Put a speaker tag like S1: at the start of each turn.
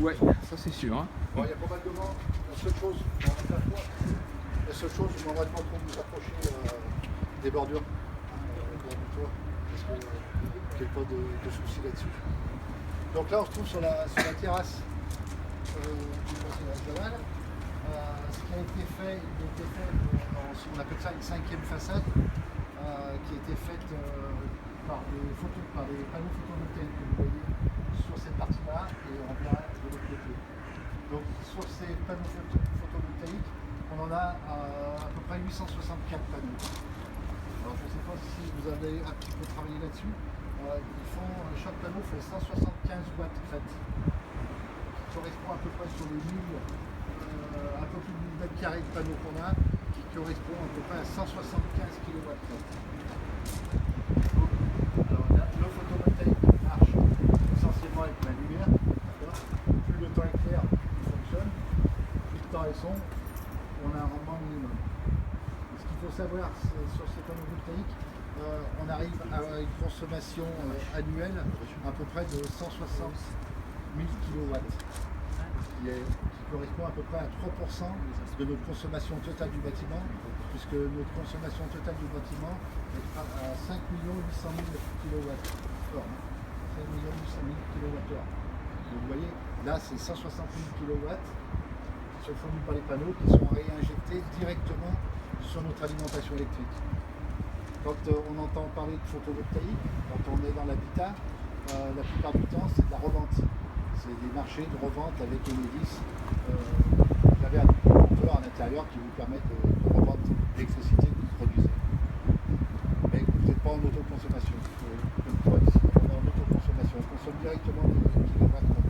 S1: Ouais, ça c'est sûr. Hein.
S2: Bon, il y a probablement la seule chose, où normalement on vous approcher des bordures, bord du toit, parce qu'il n'y a pas de soucis là-dessus. Donc là, on se trouve sur la terrasse du conseil régional. Ce qui a été fait, on appelle ça une cinquième façade, qui a été faite par des panneaux photovoltaïques que vous voyez sur cette partie-là, et on verra de l'autre côté. Donc sur ces panneaux photovoltaïques, on en a à peu près 864 panneaux. Alors je ne sais pas si vous avez un petit peu travaillé là-dessus. Chaque panneau fait 175 watts crête, qui correspond à peu près sur les 1000, un peu plus de 1000 mètres carrés de panneaux qu'on a, qui correspond à peu près à 175 kW crête. Alors le photovoltaïque marche essentiellement avec la lumière. Plus le temps est clair, il fonctionne. Plus le temps est sombre, on a un rendement minimum. Et ce qu'il faut savoir sur ces panneaux voltaïques, on arrive à une consommation annuelle à peu près de 160 000 kW, qui correspond à peu près à 3% de notre consommation totale du bâtiment, puisque notre consommation totale du bâtiment est à 5 800 000 kWh. 5 800 000 kWh. Donc vous voyez, là c'est 160 000 kW qui sont fournis par les panneaux, qui sont réinjectés directement sur notre alimentation électrique. Quand on entend parler de photovoltaïque, quand on est dans l'habitat, la plupart du temps c'est de la revente. C'est des marchés de revente avec Enedis. Vous avez un compteur à l'intérieur qui vous permet de revendre l'électricité que vous produisez. Mais vous n'êtes pas en autoconsommation. Comme toi ici, on est en autoconsommation. On consomme directement les kilowatts.